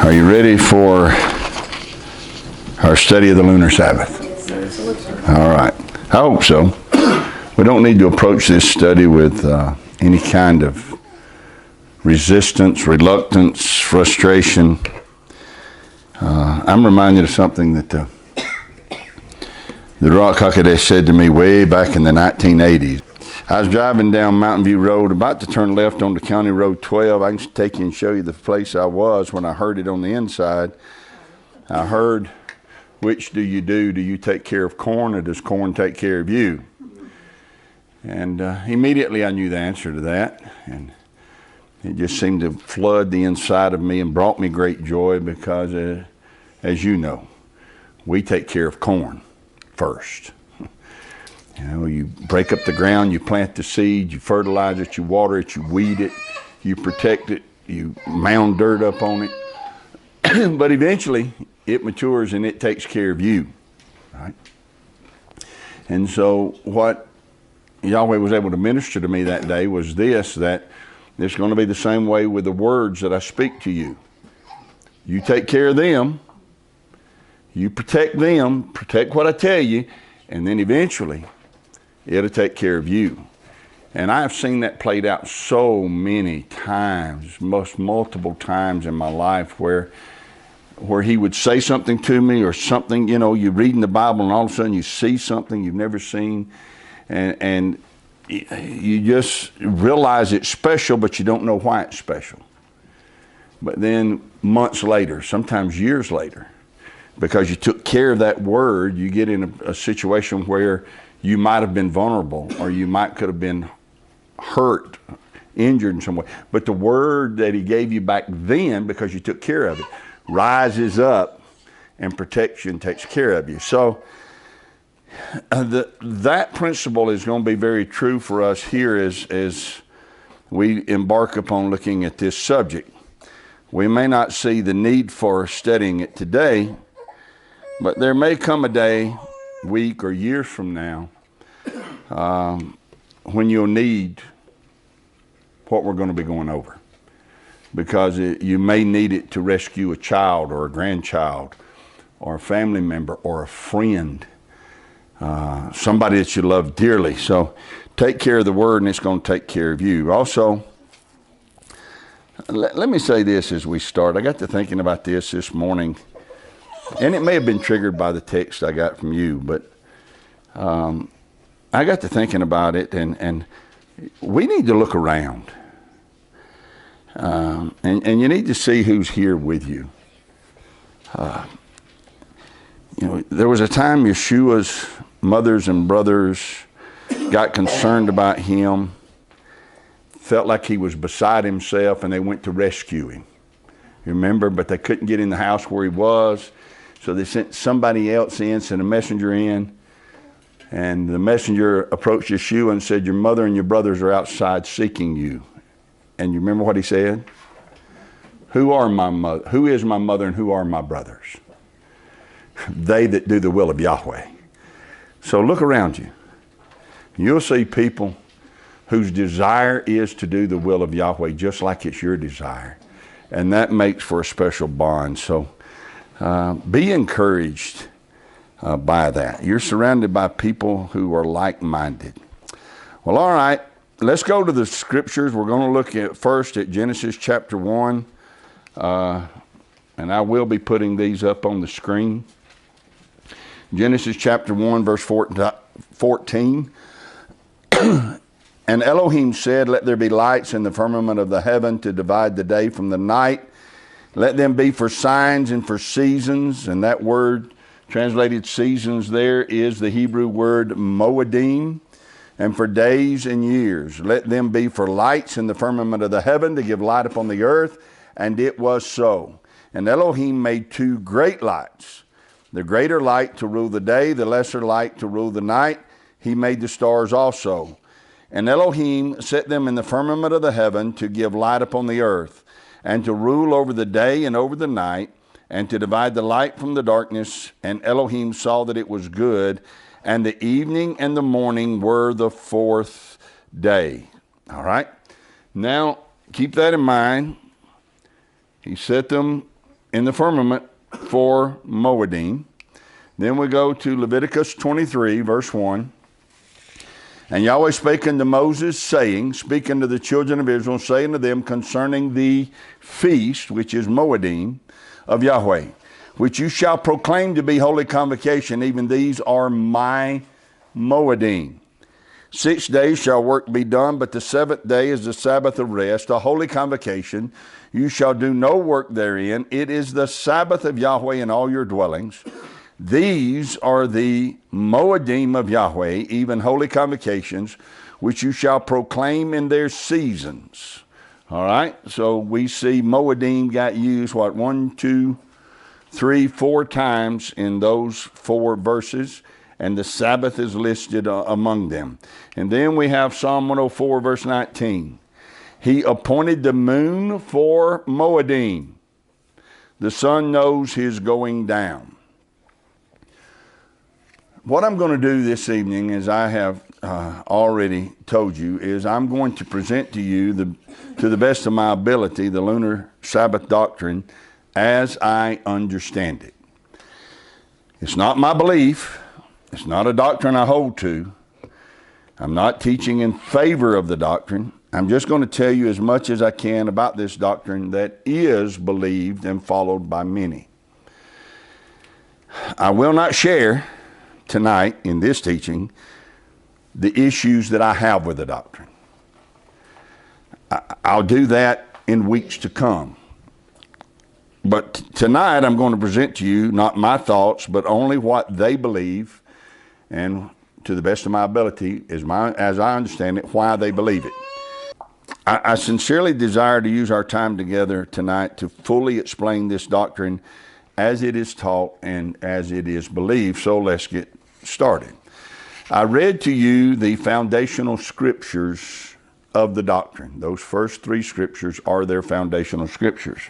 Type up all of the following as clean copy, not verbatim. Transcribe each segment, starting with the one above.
Are you ready for our study of the lunar Sabbath? All right. I hope so. We don't need to approach this study with any kind of resistance, reluctance, frustration. I'm reminded of something that the Rock Hakadesh said to me way back in the 1980s. I was driving down Mountain View Road, about to turn left onto County Road 12. I can take you and show you the place I was when I heard it on the inside. I heard, which do you do? Do you take care of corn, or does corn take care of you? And immediately I knew the answer to that. And it just seemed to flood the inside of me and brought me great joy because, as you know, we take care of corn first. You know, you break up the ground, you plant the seed, you fertilize it, you water it, you weed it, you protect it, you mound dirt up on it. But eventually, it matures and it takes care of you, right? And so what Yahweh was able to minister to me that day was this, that it's going to be the same way with the words that I speak to you. You take care of them, you protect them, protect what I tell you, and then eventually it'll take care of you. And I've seen that played out so many times, multiple times in my life where he would say something to me or something, you know, you read in the Bible and all of a sudden you see something you've never seen and you just realize it's special, but you don't know why it's special. But then months later, sometimes years later, because you took care of that word, you get in a situation where you might have been vulnerable, or you could have been hurt, injured in some way. But the word that he gave you back then, because you took care of it, rises up and protects you and takes care of you. So that principle is going to be very true for us here as we embark upon looking at this subject. We may not see the need for studying it today, but there may come a day, week, or years from now when you'll need what we're going to be going over. Because you may need it to rescue a child or a grandchild or a family member or a friend, somebody that you love dearly. So take care of the word and it's going to take care of you. Also, let me say this as we start. I got to thinking about this morning, and it may have been triggered by the text I got from you, but I got to thinking about it, and we need to look around. And you need to see who's here with you. You know, there was a time Yeshua's mothers and brothers got concerned about him, felt like he was beside himself, and they went to rescue him. You remember? But they couldn't get in the house where he was, so they sent somebody else in, sent a messenger in, and the messenger approached Yeshua and said, "Your mother and your brothers are outside seeking you." And you remember what he said? Who is my mother and who are my brothers? They that do the will of Yahweh. So look around you. You'll see people whose desire is to do the will of Yahweh just like it's your desire. And that makes for a special bond. So be encouraged by that. You're surrounded by people who are like-minded. Well, all right. Let's go to the scriptures. We're going to look at first at Genesis chapter 1. And I will be putting these up on the screen. Genesis chapter 1, verse 14. And Elohim said, "Let there be lights in the firmament of the heaven to divide the day from the night. Let them be for signs and for seasons." And that word translated seasons there is the Hebrew word moedim. "And for days and years, let them be for lights in the firmament of the heaven to give light upon the earth. And it was so. And Elohim made two great lights, the greater light to rule the day, the lesser light to rule the night. He made the stars also. And Elohim set them in the firmament of the heaven to give light upon the earth, and to rule over the day and over the night, and to divide the light from the darkness. And Elohim saw that it was good. And the evening and the morning were the fourth day." All right. Now, keep that in mind. He set them in the firmament for Moedim. Then we go to Leviticus 23, verse 1. And Yahweh spake unto Moses, saying, Speak unto the children of Israel, saying to them concerning the feast, which is Moedim, of Yahweh, which you shall proclaim to be holy convocation, even these are my Moedim. 6 days shall work be done, but the seventh day is the Sabbath of rest, a holy convocation. You shall do no work therein. It is the Sabbath of Yahweh in all your dwellings. These are the Moedim of Yahweh, even holy convocations, which you shall proclaim in their seasons. All right, so we see Moedim got used, 1, 2, 3, 4 times in those 4 verses, and the Sabbath is listed among them. And then we have Psalm 104, verse 19. He appointed the moon for Moedim. The sun knows his going down. What I'm going to do this evening, as I have already told you, is I'm going to present to you, to the best of my ability, the lunar Sabbath doctrine as I understand it. It's not my belief. It's not a doctrine I hold to. I'm not teaching in favor of the doctrine. I'm just going to tell you as much as I can about this doctrine that is believed and followed by many. I will not share tonight in this teaching the issues that I have with the doctrine. I'll do that in weeks to come. But tonight I'm going to present to you not my thoughts, but only what they believe, and to the best of my ability, as I understand it, why they believe it. I sincerely desire to use our time together tonight to fully explain this doctrine as it is taught and as it is believed. So let's get started. I read to you the foundational scriptures of the doctrine. Those first 3 scriptures are their foundational scriptures.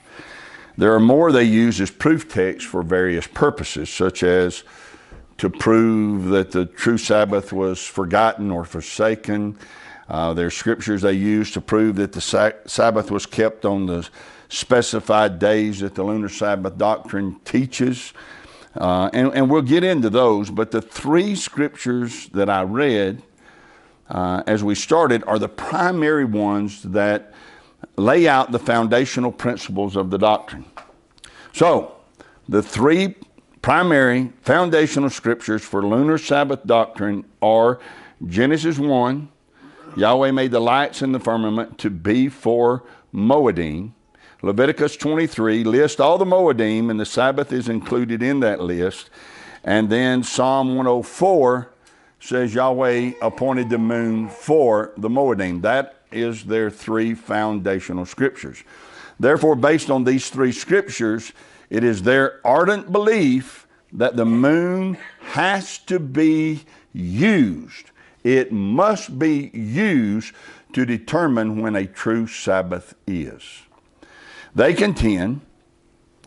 There are more they use as proof texts for various purposes, such as to prove that the true Sabbath was forgotten or forsaken. There are scriptures they use to prove that the Sabbath was kept on the specified days that the lunar Sabbath doctrine teaches. And we'll get into those, but the 3 scriptures that I read as we started are the primary ones that lay out the foundational principles of the doctrine. So, the 3 primary foundational scriptures for lunar Sabbath doctrine are Genesis 1, Yahweh made the lights in the firmament to be for Moedim. Leviticus 23 lists all the Moedim, and the Sabbath is included in that list. And then Psalm 104 says Yahweh appointed the moon for the Moedim. That is their 3 foundational scriptures. Therefore, based on these 3 scriptures, it is their ardent belief that the moon has to be used. It must be used to determine when a true Sabbath is. They contend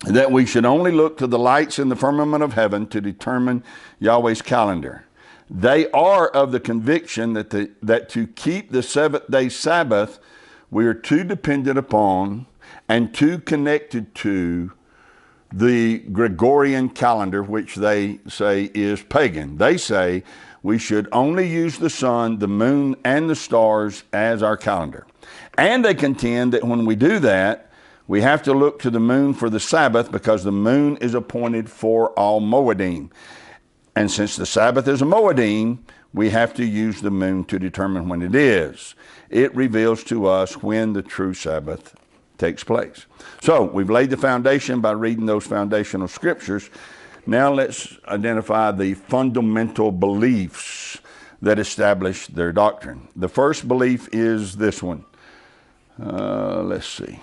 that we should only look to the lights in the firmament of heaven to determine Yahweh's calendar. They are of the conviction that to keep the 7th-day Sabbath, we are too dependent upon and too connected to the Gregorian calendar, which they say is pagan. They say we should only use the sun, the moon, and the stars as our calendar. And they contend that when we do that, we have to look to the moon for the Sabbath because the moon is appointed for all Moedim. And since the Sabbath is a Moedim, we have to use the moon to determine when it is. It reveals to us when the true Sabbath takes place. So we've laid the foundation by reading those foundational scriptures. Now let's identify the fundamental beliefs that establish their doctrine. The first belief is this one. Let's see.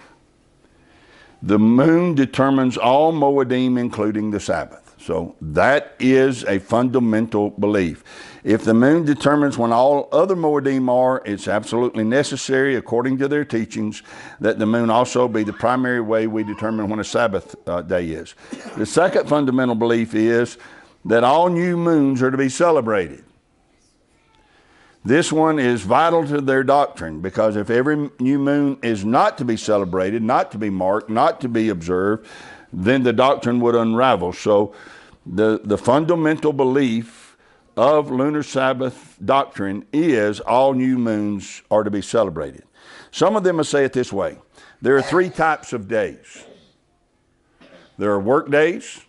The moon determines all Moedim, including the Sabbath. So that is a fundamental belief. If the moon determines when all other Moedim are, it's absolutely necessary, according to their teachings, that the moon also be the primary way we determine when a Sabbath day is. The second fundamental belief is that all new moons are to be celebrated. This one is vital to their doctrine, because if every new moon is not to be celebrated, not to be marked, not to be observed, then the doctrine would unravel. So the fundamental belief of lunar Sabbath doctrine is all new moons are to be celebrated. Some of them will say it this way. There are three types of days. There are work days,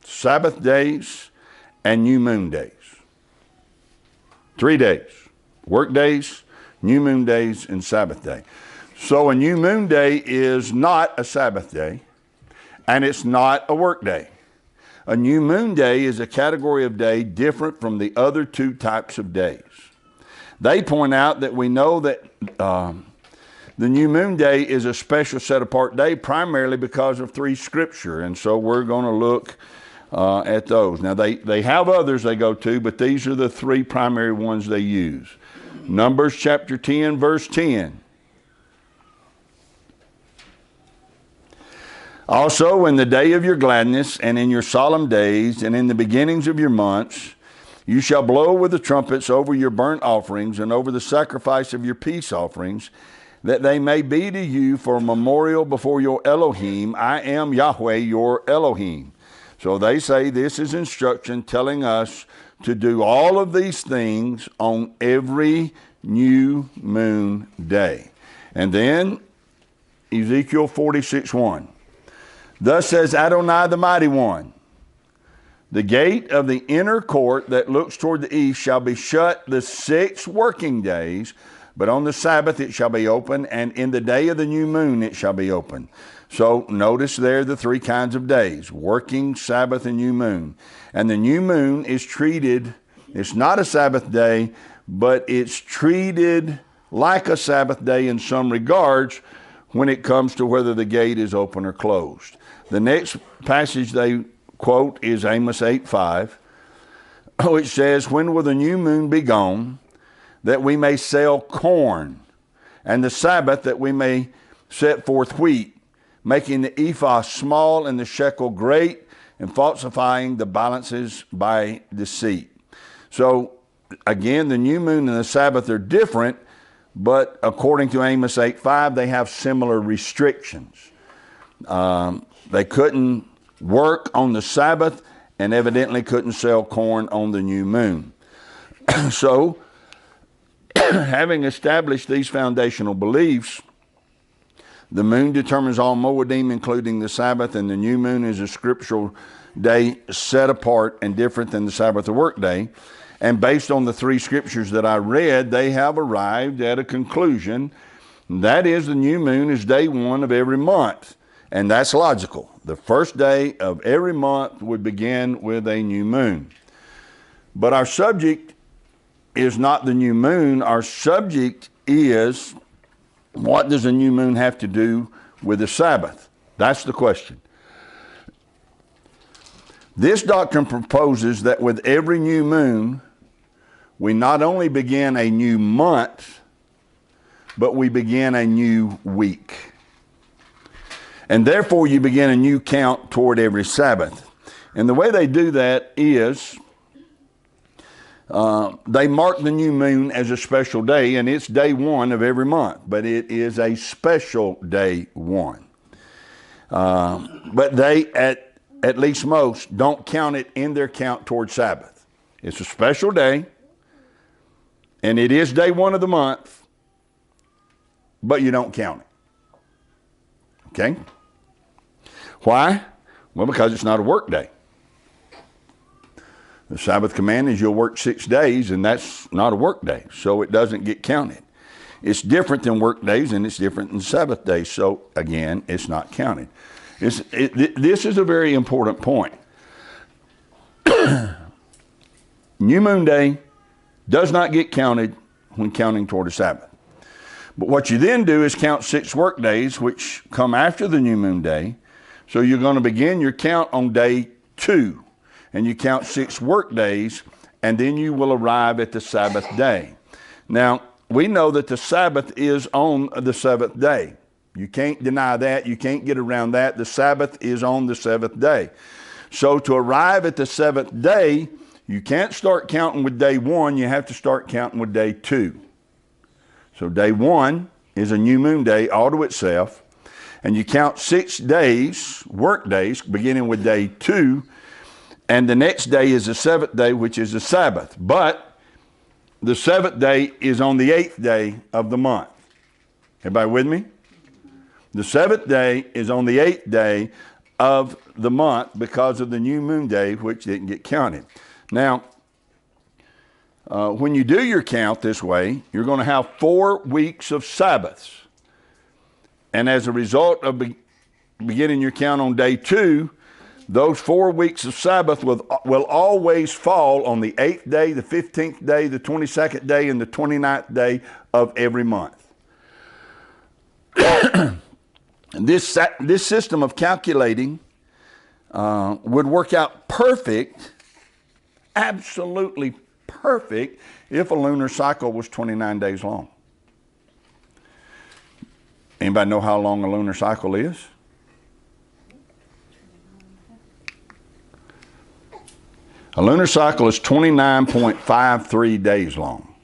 Sabbath days, and new moon days. 3 days. Work days, new moon days, and Sabbath day. So a new moon day is not a Sabbath day, and it's not a work day. A new moon day is a category of day different from the other two types of days. They point out that we know that the new moon day is a special set-apart day primarily because of 3 scripture, and so we're going to look at those. Now, they have others they go to, but these are the 3 primary ones they use. Numbers chapter 10, verse 10. Also, in the day of your gladness, and in your solemn days, and in the beginnings of your months, you shall blow with the trumpets over your burnt offerings, and over the sacrifice of your peace offerings, that they may be to you for a memorial before your Elohim. I am Yahweh, your Elohim. So they say this is instruction telling us to do all of these things on every new moon day. And then Ezekiel 46:1. Thus says Adonai the Mighty One, the gate of the inner court that looks toward the east shall be shut the 6 working days, but on the Sabbath it shall be open, and in the day of the new moon it shall be open. So notice there the 3 kinds of days, working, Sabbath, and new moon. And the new moon is treated, it's not a Sabbath day, but it's treated like a Sabbath day in some regards when it comes to whether the gate is open or closed. The next passage they quote is Amos 8:5, which says, when will the new moon be gone, that we may sell corn, and the Sabbath that we may set forth wheat, making the ephah small and the shekel great, and falsifying the balances by deceit. So again, the new moon and the Sabbath are different, but according to Amos 8:5, they have similar restrictions. They couldn't work on the Sabbath and evidently couldn't sell corn on the new moon. So, having established these foundational beliefs, the moon determines all Moedim, including the Sabbath, and the new moon is a scriptural day set apart and different than the Sabbath or work day. And based on the 3 scriptures that I read, they have arrived at a conclusion. That is, the new moon is day 1 of every month. And that's logical. The first day of every month would begin with a new moon. But our subject is not the new moon. Our subject is, what does a new moon have to do with the Sabbath? That's the question. This doctrine proposes that with every new moon, we not only begin a new month, but we begin a new week. And therefore, you begin a new count toward every Sabbath. And the way they do that is they mark the new moon as a special day, and it's day 1 of every month, but it is a special day 1. But they, at least most, don't count it in their count toward Sabbath. It's a special day, and it is day 1 of the month, but you don't count it. Okay? Why? Well, because it's not a work day. The Sabbath command is you'll work 6 days, and that's not a work day, so it doesn't get counted. It's different than work days, and it's different than Sabbath days, so again, it's not counted. This is a very important point. New moon day does not get counted when counting toward a Sabbath. But what you then do is count 6 work days, which come after the new moon day. So you're going to begin your count on day 2, and you count 6 work days, and then you will arrive at the Sabbath day. Now, we know that the Sabbath is on the 7th day. You can't deny that. You can't get around that. The Sabbath is on the 7th day. So to arrive at the 7th day, you can't start counting with day 1. You have to start counting with day 2. So day 1 is a new moon day all to itself. And you count 6 days, work days, beginning with day 2, and the next day is the 7th day, which is the Sabbath. But the 7th day is on the 8th day of the month. Everybody with me? The 7th day is on the 8th day of the month because of the new moon day, which didn't get counted. Now, when you do your count this way, you're going to have 4 weeks of Sabbaths. And as a result of beginning your count on day 2, those 4 weeks of Sabbath will always fall on the 8th day, the 15th day, the 22nd day, and the 29th day of every month. This system of calculating would work out perfect, absolutely perfect, if a lunar cycle was 29 days long. Anybody know how long a lunar cycle is? A lunar cycle is 29.53 days long,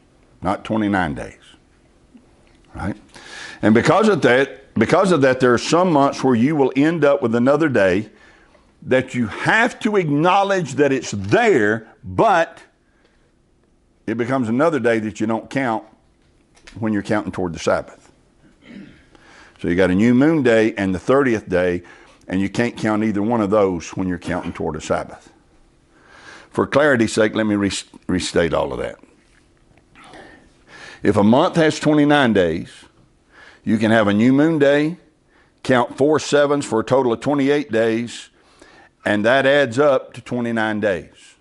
not 29 days, right? And because of that, there are some months where you will end up with another day that you have to acknowledge that it's there, but it becomes another day that you don't count when you're counting toward the Sabbath. So you got a new moon day and the 30th day, and you can't count either one of those when you're counting toward a Sabbath. For clarity's sake, let me restate all of that. If a month has 29 days, you can have a new moon day, count 4 7s for a total of 28 days, and that adds up to 29 days.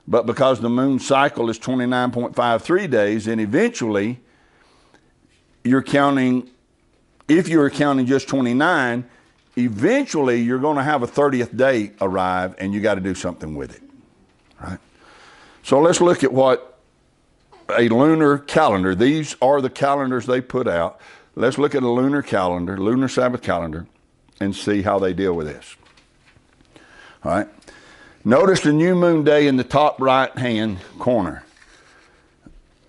But because the moon cycle is 29.53 days, then eventually you're counting, if you're counting just 29, eventually you're going to have a 30th day arrive, and you got to do something with it, right? So let's look at what a lunar calendar, these are the calendars they put out. Let's look at a lunar calendar, lunar Sabbath calendar, and see how they deal with this. All right. Notice the new moon day in the top right-hand corner.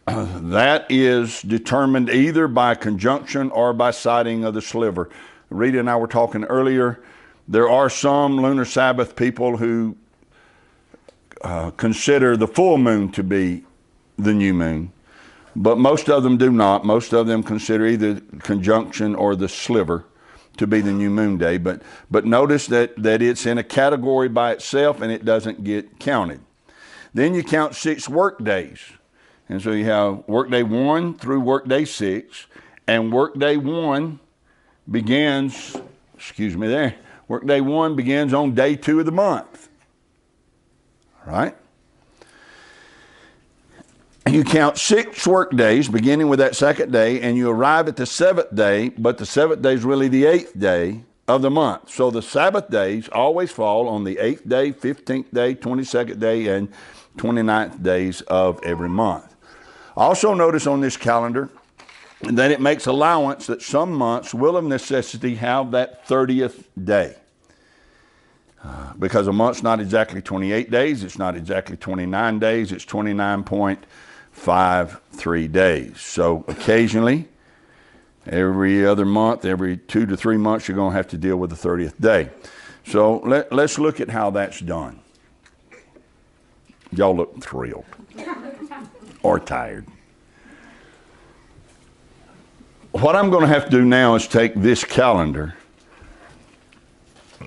That is determined either by conjunction or by sighting of the sliver. Rita and I were talking earlier. There are some lunar Sabbath people who consider the full moon to be the new moon, but most of them do not. Most of them consider either conjunction or the sliver to be the new moon day. But notice that it's in a category by itself and it doesn't get counted. Then you count 6 work days. And so you have workday 1 through workday 6, and workday 1 begins, workday 1 begins on day 2 of the month. All right? And you count 6 work days, beginning with that 2nd day, and you arrive at the 7th day, but the 7th day is really the 8th day of the month. So the Sabbath days always fall on the 8th day, 15th day, 22nd day, and 29th days of every month. Also notice on this calendar that it makes allowance that some months will of necessity have that 30th day. Because a month's not exactly 28 days, it's not exactly 29 days, it's 29.53 days. So occasionally, every other month, every 2 to 3 months, you're going to have to deal with the 30th day. So let's look at how that's done. Y'all look thrilled or tired. What I'm going to have to do now is take this calendar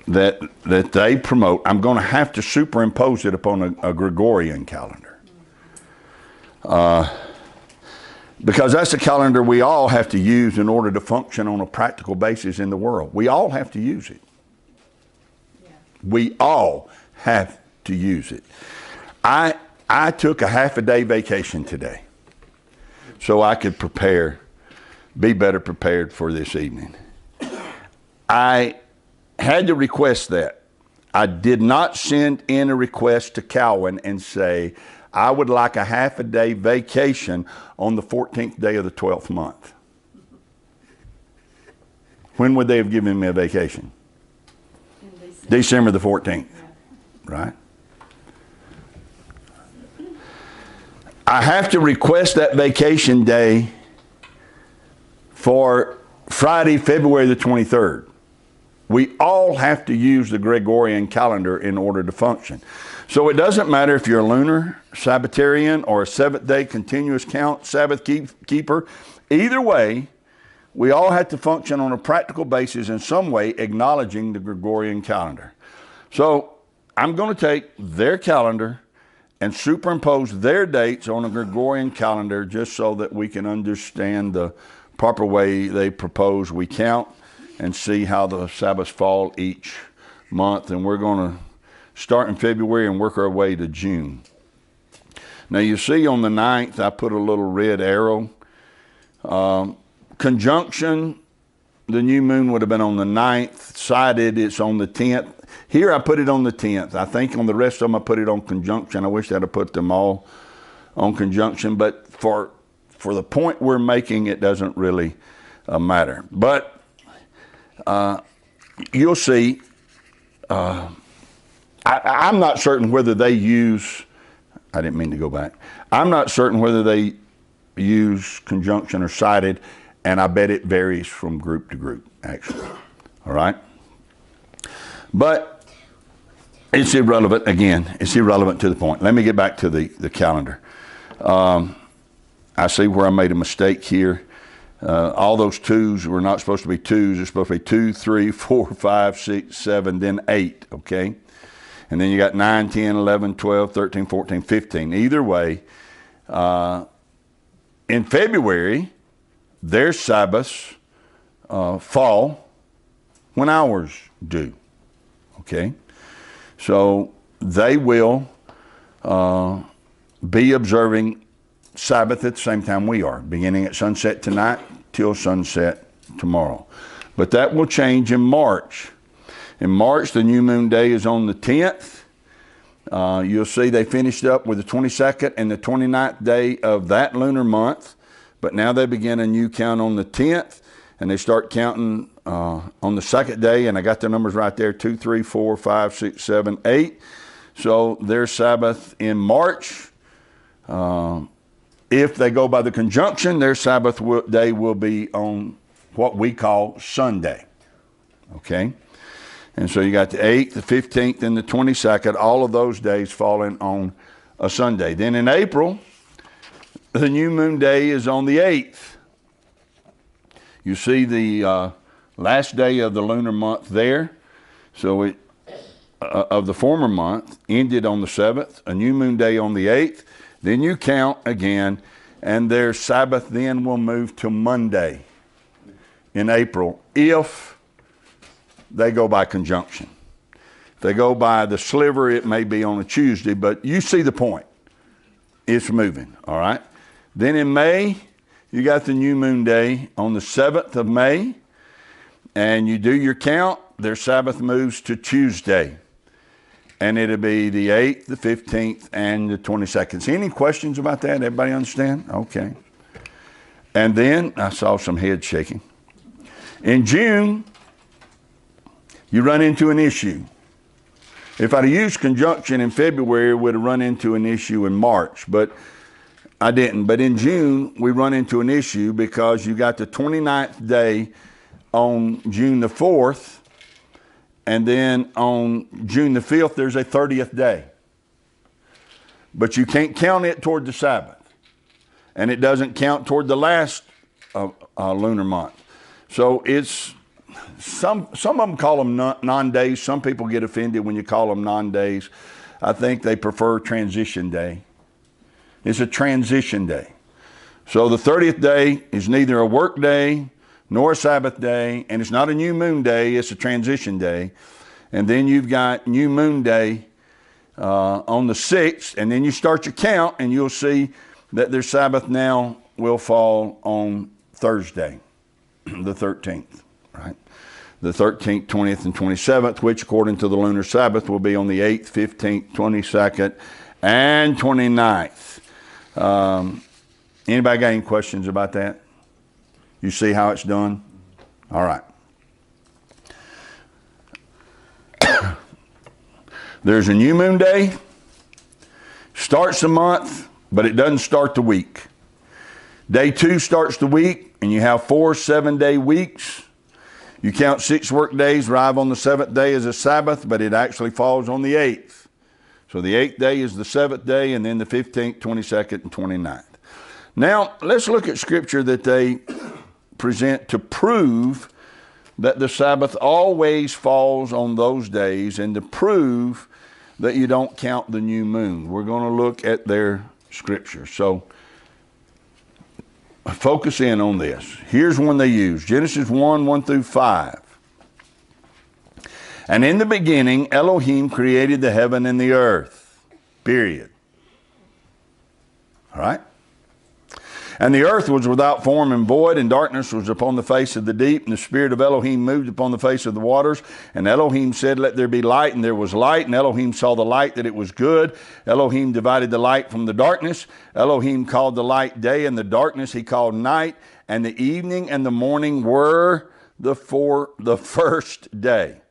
that they promote. I'm going to have to superimpose it upon a Gregorian calendar. Because that's the calendar we all have to use in order to function on a practical basis in the world. We all have to use it. Yeah. We all have to use it. I took a half a day vacation today so I could be better prepared for this evening. I had to request that. I did not send in a request to Calvin and say, I would like a half a day vacation on the 14th day of the 12th month. When would they have given me a vacation? December the 14th, right? I have to request that vacation day for Friday, February the 23rd. We all have to use the Gregorian calendar in order to function. So it doesn't matter if you're a lunar Sabbatarian or a seventh-day continuous count Sabbath keeper. Either way, we all have to function on a practical basis in some way, acknowledging the Gregorian calendar. So I'm going to take their calendar and superimpose their dates on a Gregorian calendar just so that we can understand the proper way they propose we count and see how the Sabbaths fall each month. And we're going to start in February and work our way to June. Now you see on the 9th, I put a little red arrow. Conjunction, the new moon would have been on the 9th. Sighted, it's on the 10th. Here I put it on the 10th. I think on the rest of them I put it on conjunction. I wish I'd have put them all on conjunction, but for the point we're making, it doesn't really matter. But you'll see, I'm not certain whether they use, I didn't mean to go back. I'm not certain whether they use conjunction or sighted, and I bet it varies from group to group, actually. All right? But it's irrelevant. Again, it's irrelevant to the point. Let me get back to the calendar. I see where I made a mistake here. All those twos were not supposed to be twos. They're supposed to be 2, 3, 4, 5, 6, 7, then 8, okay? And then you got 9, 10, 11, 12, 13, 14, 15. Either way, in February, their Sabbaths fall when ours do, okay? So they will be observing Sabbath at the same time we are, beginning at sunset tonight till sunset tomorrow. But that will change in March. In March, the new moon day is on the 10th. You'll see they finished up with the 22nd and the 29th day of that lunar month. But now they begin a new count on the 10th, and they start counting on the second day, and I got the numbers right there, 2, 3, 4, 5, 6, 7, 8. So their Sabbath in March, if they go by the conjunction, their Sabbath day will be on what we call Sunday, okay? And so you got the 8th, the 15th, and the 22nd, all of those days falling on a Sunday. Then in April, the new moon day is on the 8th. You see the last day of the lunar month there. So it of the former month ended on the 7th, a new moon day on the 8th. Then you count again, and their Sabbath then will move to Monday in April if they go by conjunction. If they go by the sliver, it may be on a Tuesday, but you see the point. It's moving, all right? Then in May, you got the new moon day on the 7th of May, and you do your count. Their Sabbath moves to Tuesday, and it'll be the 8th, the 15th, and the 22nd. So any questions about that? Everybody understand? Okay. And then I saw some heads shaking. In June, you run into an issue. If I'd used conjunction in February, we would have run into an issue in March, but I didn't. But in June, we run into an issue because you got the 29th day on June the 4th, and then on June the 5th, there's a 30th day. But you can't count it toward the Sabbath, and it doesn't count toward the last lunar month. So it's some of them call them non-days. Some people get offended when you call them non-days. I think they prefer transition day. It's a transition day. So the 30th day is neither a work day nor a Sabbath day, and it's not a new moon day, it's a transition day. And then you've got new moon day on the 6th, and then you start your count, and you'll see that their Sabbath now will fall on Thursday, the 13th, right? The 13th, 20th, and 27th, which according to the lunar Sabbath will be on the 8th, 15th, 22nd, and 29th. Anybody got any questions about that? You see how it's done? All right. There's a new moon day, starts the month, but it doesn't start the week. Day 2 starts the week, and you have 4 7-day weeks. You count 6 work days, arrive on the 7th day as a Sabbath, but it actually falls on the 8th. So the 8th day is the 7th day, and then the 15th, 22nd, and 29th. Now, let's look at scripture that they present to prove that the Sabbath always falls on those days, and to prove that you don't count the new moon. We're going to look at their scripture. So focus in on this. Here's one they use. Genesis 1 through 5. And in the beginning, Elohim created the heaven and the earth. Period. All right? And the earth was without form and void, and darkness was upon the face of the deep, and the Spirit of Elohim moved upon the face of the waters. And Elohim said, let there be light, and there was light. And Elohim saw the light, that it was good. Elohim divided the light from the darkness. Elohim called the light day, and the darkness he called night. And the evening and the morning were the first day.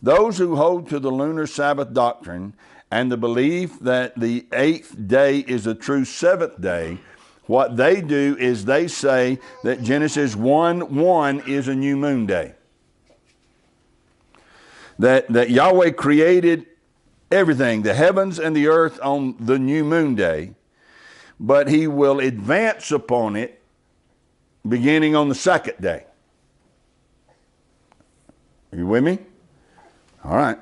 Those who hold to the lunar Sabbath doctrine and the belief that the 8th day is a true 7th day, what they do is they say that Genesis 1:1 is a new moon day. That Yahweh created everything, the heavens and the earth, on the new moon day, but he will advance upon it beginning on the 2nd day. Are you with me? All right.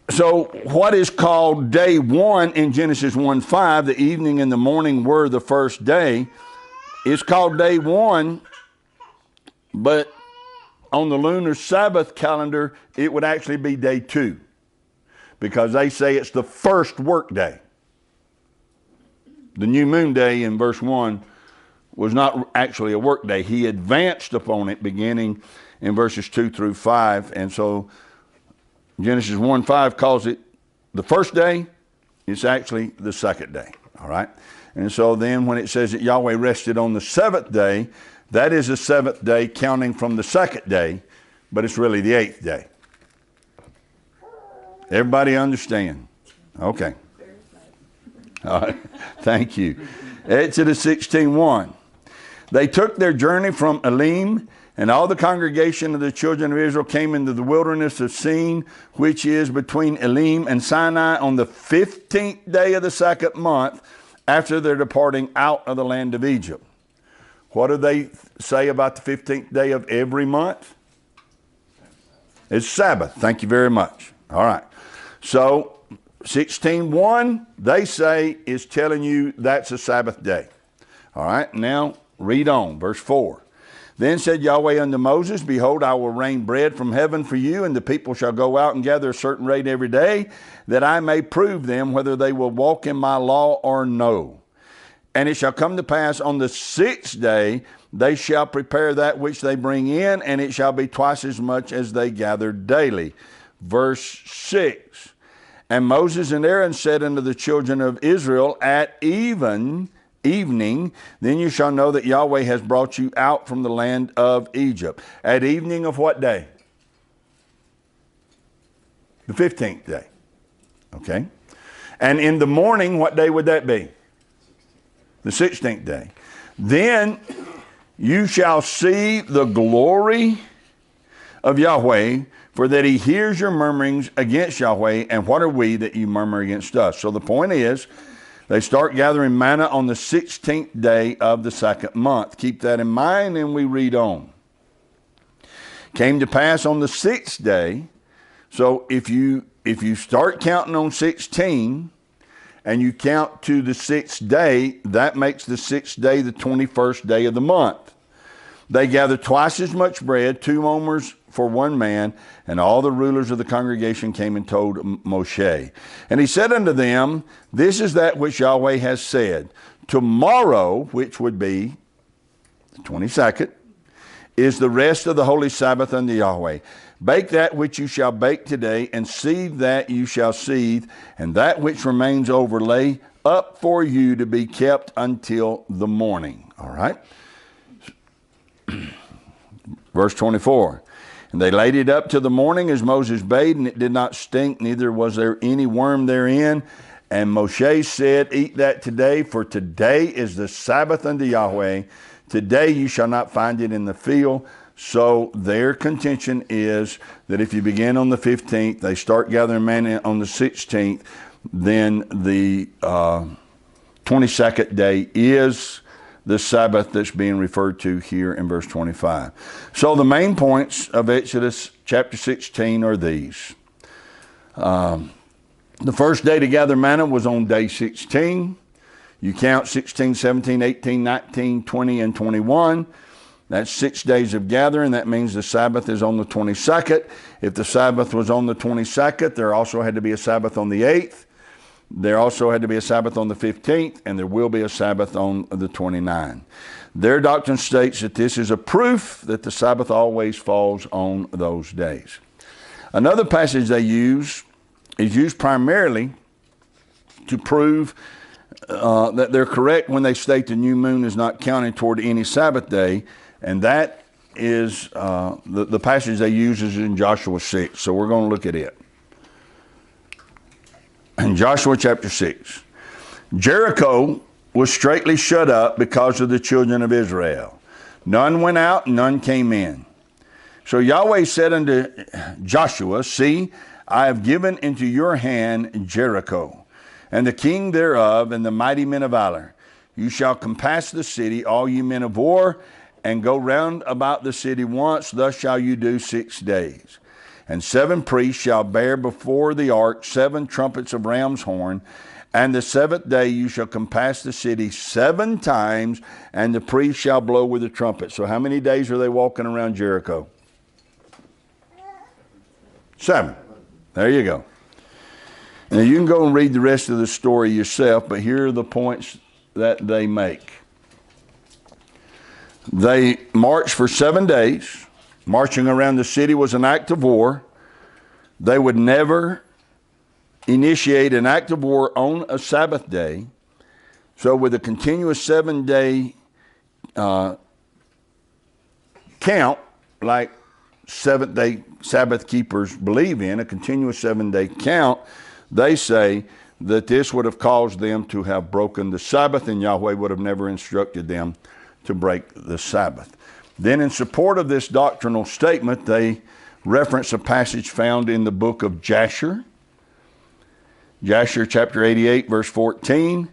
So what is called day 1 in Genesis 1:5, the evening and the morning were the first day, is called day 1, but on the lunar Sabbath calendar, it would actually be day 2, because they say it's the first work day. The new moon day in verse 1 was not actually a work day. He advanced upon it beginning in verses 2 through 5, and so Genesis 1:5 calls it the first day. It's actually the 2nd day. All right. And so then when it says that Yahweh rested on the 7th day, that is the 7th day counting from the 2nd day, but it's really the 8th day. Everybody understand? Okay. All right. Thank you. Exodus 16:1. They took their journey from Elim, and all the congregation of the children of Israel came into the wilderness of Sin, which is between Elim and Sinai, on the 15th day of the 2nd month after their departing out of the land of Egypt. What do they say about the 15th day of every month? It's Sabbath. Thank you very much. All right. So 16:1, they say, is telling you that's a Sabbath day. All right. Now read on. Verse 4. Then said Yahweh unto Moses, behold, I will rain bread from heaven for you, and the people shall go out and gather a certain rate every day, that I may prove them whether they will walk in my law or no. And it shall come to pass on the 6th day, they shall prepare that which they bring in, and it shall be twice as much as they gather daily. Verse 6. And Moses and Aaron said unto the children of Israel, at evening, then you shall know that Yahweh has brought you out from the land of Egypt. At evening of what day? The 15th day. Okay. And in the morning, what day would that be? The 16th day. Then you shall see the glory of Yahweh, for that he hears your murmurings against Yahweh, and what are we that you murmur against us? So the point is, they start gathering manna on the 16th day of the 2nd month. Keep that in mind, and we read on. Came to pass on the 6th day. So if you start counting on 16 and you count to the 6th day, that makes the 6th day the 21st day of the month. They gathered twice as much bread, 2 omers for one man, and all the rulers of the congregation came and told Moshe. And he said unto them, this is that which Yahweh has said. Tomorrow, which would be the 22nd, is the rest of the holy Sabbath unto Yahweh. Bake that which you shall bake today, and seethe that you shall seethe, and that which remains over lay up for you to be kept until the morning. All right? Verse 24. And they laid it up till the morning as Moses bade, and it did not stink, neither was there any worm therein. And Moshe said, eat that today, for today is the Sabbath unto Yahweh. Today you shall not find it in the field. So their contention is that if you begin on the 15th, they start gathering manna on the 16th, then the 22nd day is the Sabbath that's being referred to here in verse 25. So the main points of Exodus chapter 16 are these. The first day to gather manna was on day 16. You count 16, 17, 18, 19, 20, and 21. That's 6 days of gathering. That means the Sabbath is on the 22nd. If the Sabbath was on the 22nd, there also had to be a Sabbath on the 8th. There also had to be a Sabbath on the 15th, and there will be a Sabbath on the 29th. Their doctrine states that this is a proof that the Sabbath always falls on those days. Another passage they use is used primarily to prove that they're correct when they state the new moon is not counted toward any Sabbath day, and that is the passage they use is in Joshua 6. So we're going to look at it. In Joshua chapter 6, Jericho was straitly shut up because of the children of Israel. None went out, none came in. So Yahweh said unto Joshua, See, I have given into your hand Jericho, and the king thereof, and the mighty men of valor. You shall compass the city, all you men of war, and go round about the city once. Thus shall you do 6 days. And 7 priests shall bear before the ark 7 trumpets of ram's horn. And the 7th day you shall compass the city 7 times, and the priests shall blow with the trumpet. So how many days are they walking around Jericho? 7. There you go. Now you can go and read the rest of the story yourself, but here are the points that they make. They marched for 7 days. Marching around the city was an act of war. They would never initiate an act of war on a Sabbath day. So with a continuous 7-day count, like Seventh-day Sabbath keepers believe in, a continuous 7-day count, they say that this would have caused them to have broken the Sabbath, and Yahweh would have never instructed them to break the Sabbath. Then in support of this doctrinal statement, they reference a passage found in the book of Jasher. Jasher chapter 88, verse 14.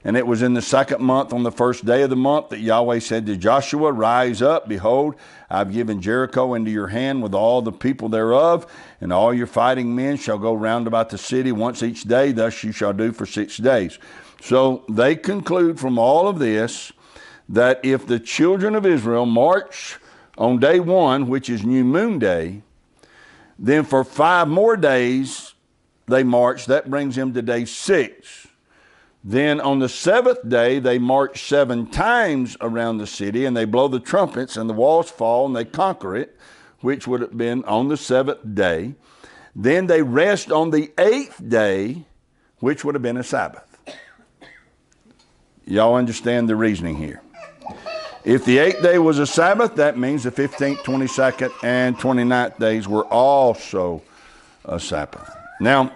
And it was in the 2nd month, on the 1st day of the month, that Yahweh said to Joshua, Rise up, behold, I've given Jericho into your hand with all the people thereof, and all your fighting men shall go round about the city once each day. Thus you shall do for 6 days. So they conclude from all of this that if the children of Israel march on day 1, which is New Moon Day, then for 5 more days they march. That brings them to day 6. Then on the 7th day, they march 7 times around the city, and they blow the trumpets, and the walls fall, and they conquer it, which would have been on the 7th day. Then they rest on the 8th day, which would have been a Sabbath. Y'all understand the reasoning here? If the 8th day was a Sabbath, that means the 15th, 22nd, and 29th days were also a Sabbath. Now,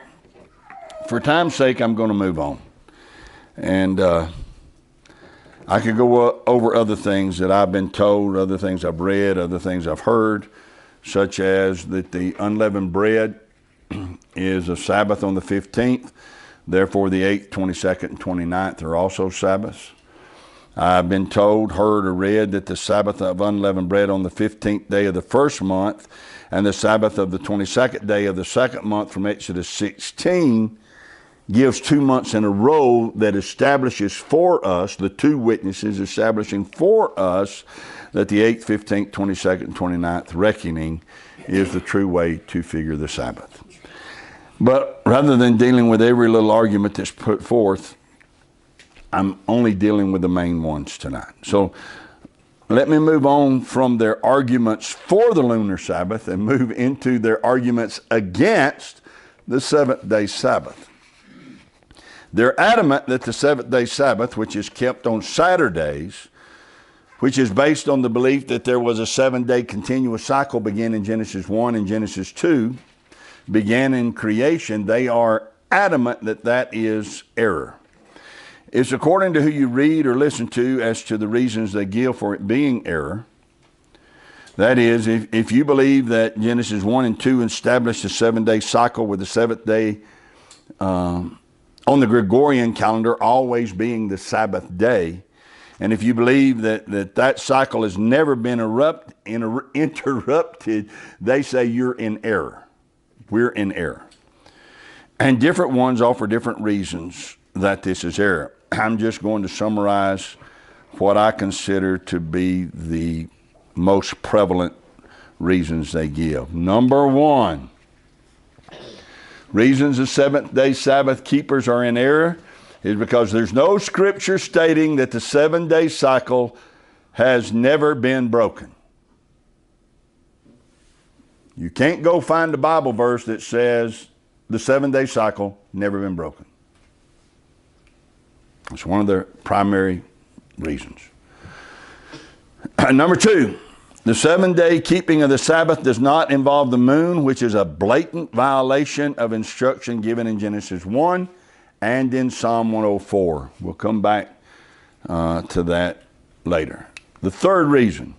for time's sake, I'm going to move on. And I could go over other things that I've been told, other things I've read, other things I've heard, such as that the unleavened bread is a Sabbath on the 15th. Therefore, the 8th, 22nd, and 29th are also Sabbaths. I've been told, heard, or read that the Sabbath of unleavened bread on the 15th day of the 1st month and the Sabbath of the 22nd day of the 2nd month from Exodus 16 gives 2 months in a row that establishes for us, the 2 witnesses establishing for us that the 8th, 15th, 22nd, and 29th reckoning is the true way to figure the Sabbath. But rather than dealing with every little argument that's put forth, I'm only dealing with the main ones tonight. So let me move on from their arguments for the lunar Sabbath and move into their arguments against the 7th-day Sabbath. They're adamant that the 7th-day Sabbath, which is kept on Saturdays, which is based on the belief that there was a 7-day continuous cycle beginning in Genesis 1 and Genesis 2, began in creation, they are adamant that that is error. It's according to who you read or listen to as to the reasons they give for it being error. That is, if you believe that Genesis 1 and 2 established a 7-day cycle with the seventh day on the Gregorian calendar always being the Sabbath day, and if you believe that cycle has never been interrupted, they say you're in error. We're in error. And different ones offer different reasons that this is error. I'm just going to summarize what I consider to be the most prevalent reasons they give. Number one, reasons the seventh-day Sabbath keepers are in error is because there's no scripture stating that the 7-day cycle has never been broken. You can't go find a Bible verse that says the 7-day cycle never been broken. It's one of the primary reasons. Number two, the 7-day keeping of the Sabbath does not involve the moon, which is a blatant violation of instruction given in Genesis 1 and in Psalm 104. We'll come back to that later. The third reason,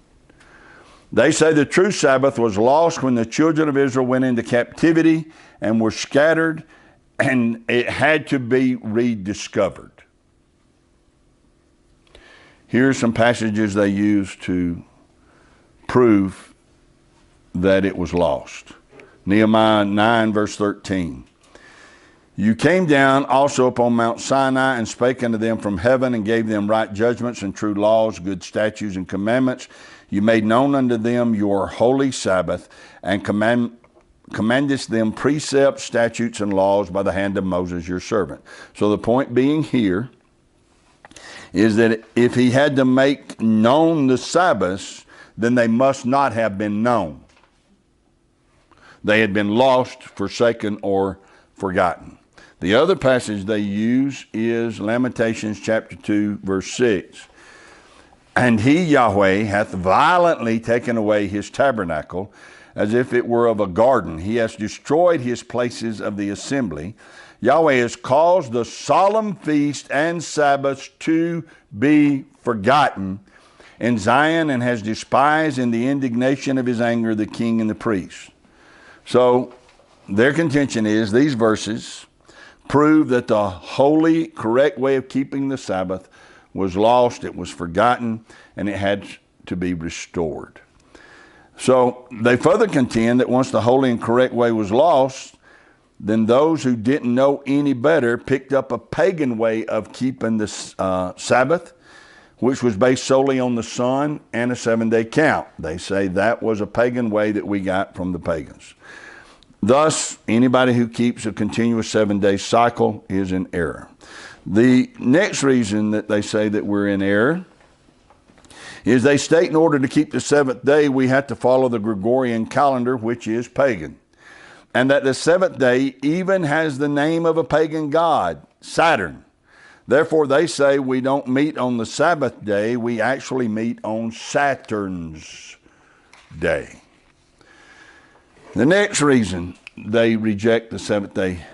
they say the true Sabbath was lost when the children of Israel went into captivity and were scattered, and it had to be rediscovered. Here are some passages they use to prove that it was lost. Nehemiah 9, verse 13. You came down also upon Mount Sinai and spake unto them from heaven and gave them right judgments and true laws, good statutes and commandments. You made known unto them your holy Sabbath and commandest them precepts, statutes, and laws by the hand of Moses your servant. So the point being here is that if he had to make known the Sabbaths, then they must not have been known. They had been lost, forsaken, or forgotten. The other passage they use is Lamentations chapter 2, verse 6. And he, Yahweh, hath violently taken away his tabernacle, as if it were of a garden. He has destroyed his places of the assembly. Yahweh has caused the solemn feast and Sabbaths to be forgotten in Zion, and has despised in the indignation of his anger the king and the priest. So their contention is these verses prove that the holy, correct way of keeping the Sabbath was lost, it was forgotten, and it had to be restored. So they further contend that once the holy and correct way was lost, then those who didn't know any better picked up a pagan way of keeping the Sabbath, which was based solely on the sun and a 7-day count. They say that was a pagan way that we got from the pagans. Thus, anybody who keeps a continuous 7-day cycle is in error. The next reason that they say that we're in error is they state in order to keep the 7th day, we have to follow the Gregorian calendar, which is pagan. And that the 7th day even has the name of a pagan god, Saturn. Therefore, they say we don't meet on the Sabbath day, we actually meet on Saturn's day. The next reason they reject the 7th day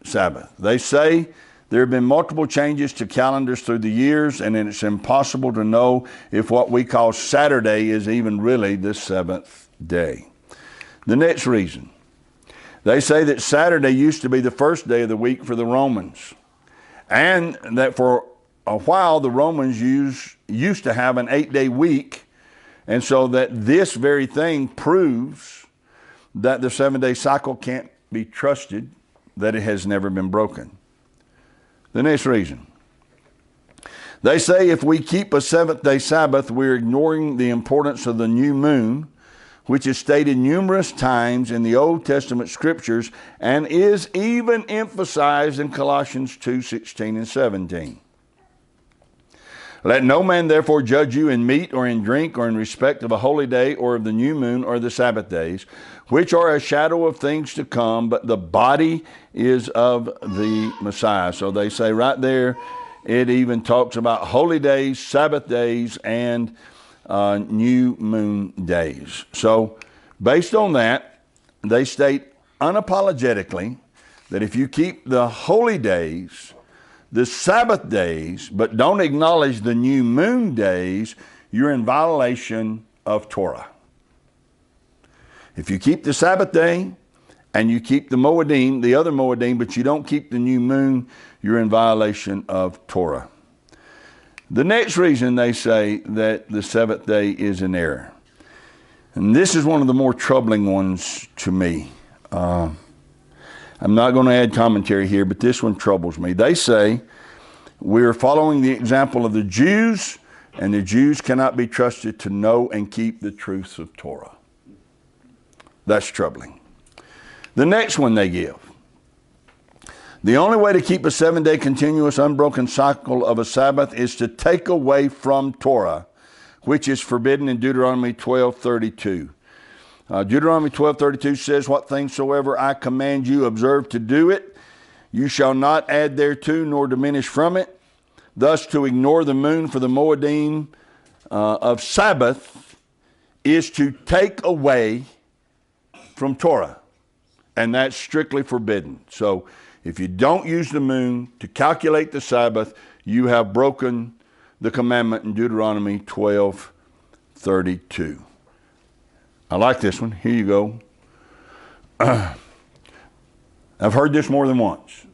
Sabbath, they say there have been multiple changes to calendars through the years, and it's impossible to know if what we call Saturday is even really the 7th day. The next reason, they say that Saturday used to be the first day of the week for the Romans, and that for a while the Romans used to have an 8-day week, and so that this very thing proves that the 7-day cycle can't be trusted, that it has never been broken. The next reason, they say if we keep a 7th-day Sabbath, we're ignoring the importance of the new moon, which is stated numerous times in the Old Testament scriptures and is even emphasized in Colossians 2:16 and 17. Let no man therefore judge you in meat or in drink or in respect of a holy day or of the new moon or the Sabbath days, which are a shadow of things to come, but the body is of the Messiah. So they say right there, it even talks about holy days, Sabbath days, and new moon days. So based on that, they state unapologetically that if you keep the holy days, the Sabbath days, but don't acknowledge the new moon days, you're in violation of Torah. If you keep the Sabbath day and you keep the Moedim, the other Moedim, but you don't keep the new moon, you're in violation of Torah. The next reason they say that the seventh day is an error, and this is one of the more troubling ones to me. I'm not going to add commentary here, but this one troubles me. They say we're following the example of the Jews, and the Jews cannot be trusted to know and keep the truths of Torah. That's troubling. The next one they give. The only way to keep a 7-day continuous unbroken cycle of a Sabbath is to take away from Torah, which is forbidden in Deuteronomy 12:32. Deuteronomy 12:32 says, what things soever I command you, observe to do it. You shall not add thereto nor diminish from it. Thus to ignore the moon for the Moedim of Sabbath is to take away from Torah. And that's strictly forbidden. So if you don't use the moon to calculate the Sabbath, you have broken the commandment in Deuteronomy 12:32. I like this one. Here you go. I've heard this more than once.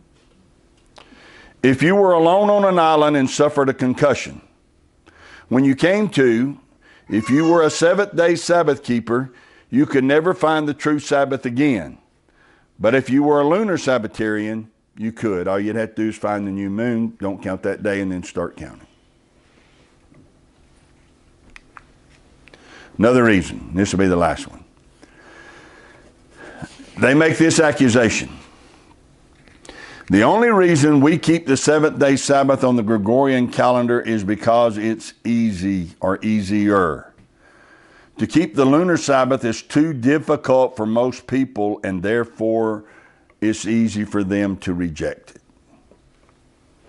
If you were alone on an island and suffered a concussion, when you came to, if you were a seventh-day Sabbath keeper, you could never find the true Sabbath again. But if you were a lunar Sabbatarian, you could. All you'd have to do is find the new moon, don't count that day, and then start counting. Another reason, this will be the last one. They make this accusation. The only reason we keep the seventh-day Sabbath on the Gregorian calendar is because it's easy or easier. To keep the lunar Sabbath is too difficult for most people, and therefore it's easy for them to reject it.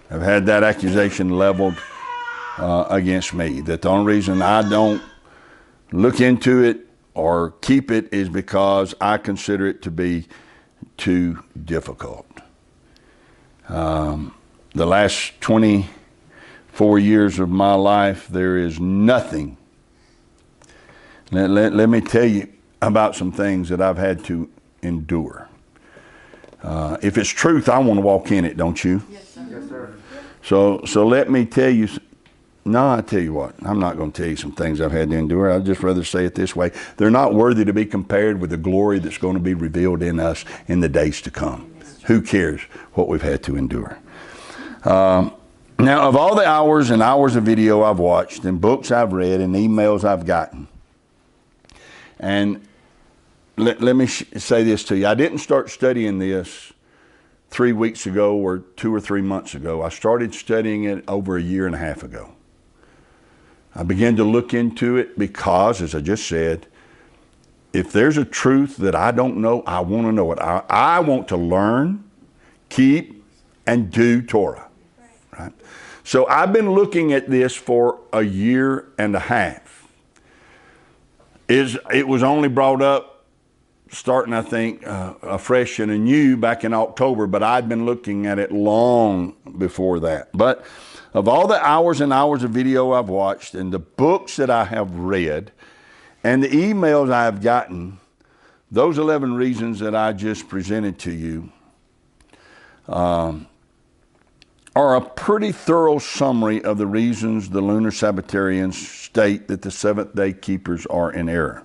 I've had that accusation leveled against me, that the only reason I don't look into it or keep it is because I consider it to be too difficult. The last 24 years of my life, there is nothing. Let me tell you about some things that I've had to endure. If it's truth, I want to walk in it, don't you? Yes, sir. Yes, sir. So let me tell you. No, I tell you what. I'm not going to tell you some things I've had to endure. I'd just rather say it this way. They're not worthy to be compared with the glory that's going to be revealed in us in the days to come. Who cares what we've had to endure? Now, of all the hours and hours of video I've watched and books I've read and emails I've gotten, and let me say this to you. I didn't start studying this 3 weeks ago or 2 or 3 months ago. I started studying it over a year and a half ago. I began to look into it because, as I just said, if there's a truth that I don't know, I want to know it. I want to learn, keep, and do Torah. Right? So I've been looking at this for a year and a half. It was only brought up starting, I think, afresh and anew back in October, but I'd been looking at it long before that. But of all the hours and hours of video I've watched and the books that I have read and the emails I've gotten, those 11 reasons that I just presented to you are a pretty thorough summary of the reasons the lunar Sabbatarians state that the seventh-day keepers are in error.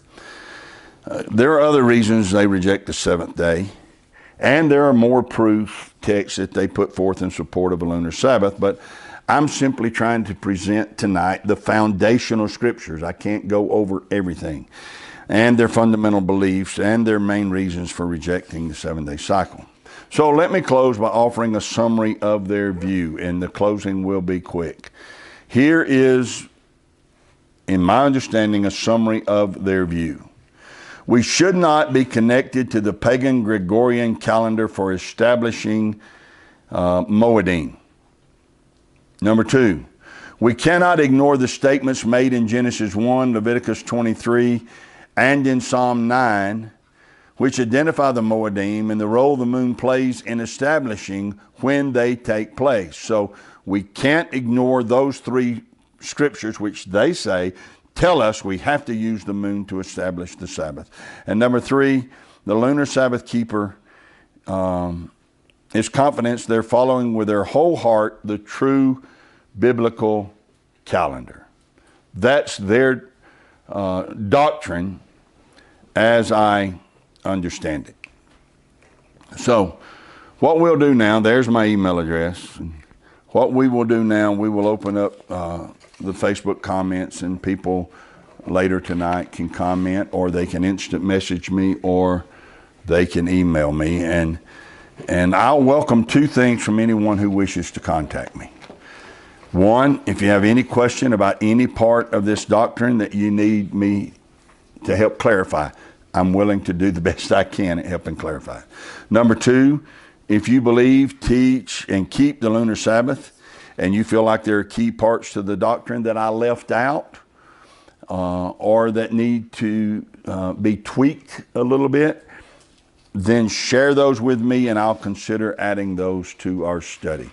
There are other reasons they reject the seventh day, and there are more proof texts that they put forth in support of a lunar Sabbath, but I'm simply trying to present tonight the foundational scriptures. I can't go over everything, and their fundamental beliefs and their main reasons for rejecting the 7-day cycle. So let me close by offering a summary of their view, and the closing will be quick. Here is, in my understanding, a summary of their view. We should not be connected to the pagan Gregorian calendar for establishing Moedim. Number 2, we cannot ignore the statements made in Genesis 1, Leviticus 23, and in Psalm 9, which identify the Moedim and the role the moon plays in establishing when they take place. So we can't ignore those 3 scriptures, which they say tell us we have to use the moon to establish the Sabbath. And number 3, the lunar Sabbath keeper is confident they're following with their whole heart the true biblical calendar. That's their doctrine as I understand it. So what we'll do now, there's my email address. What we will do now, we will open up the Facebook comments, and people later tonight can comment, or they can instant message me, or they can email me. And I'll welcome 2 things from anyone who wishes to contact me. 1, if you have any question about any part of this doctrine that you need me to help clarify, I'm willing to do the best I can at helping clarify. Number 2, if you believe, teach, and keep the lunar Sabbath, and you feel like there are key parts to the doctrine that I left out, or that need to be tweaked a little bit, then share those with me, and I'll consider adding those to our study.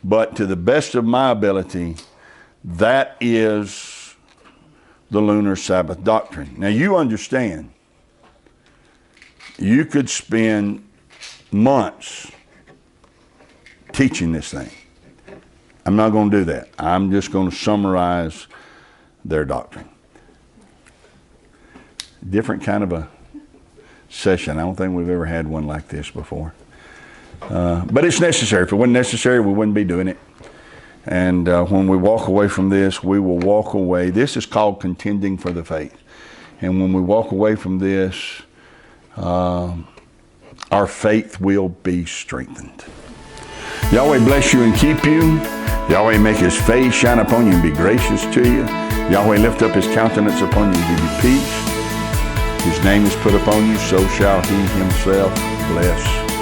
But to the best of my ability, that is the lunar Sabbath doctrine. Now you understand, you could spend months teaching this thing. I'm not going to do that. I'm just going to summarize their doctrine. Different kind of a session. I don't think we've ever had one like this before. But it's necessary. If it wasn't necessary, we wouldn't be doing it. And when we walk away from this, we will walk away. This is called contending for the faith. And when we walk away from this, our faith will be strengthened. Yahweh bless you and keep you. Yahweh make his face shine upon you and be gracious to you. Yahweh lift up his countenance upon you and give you peace. His name is put upon you, so shall he himself bless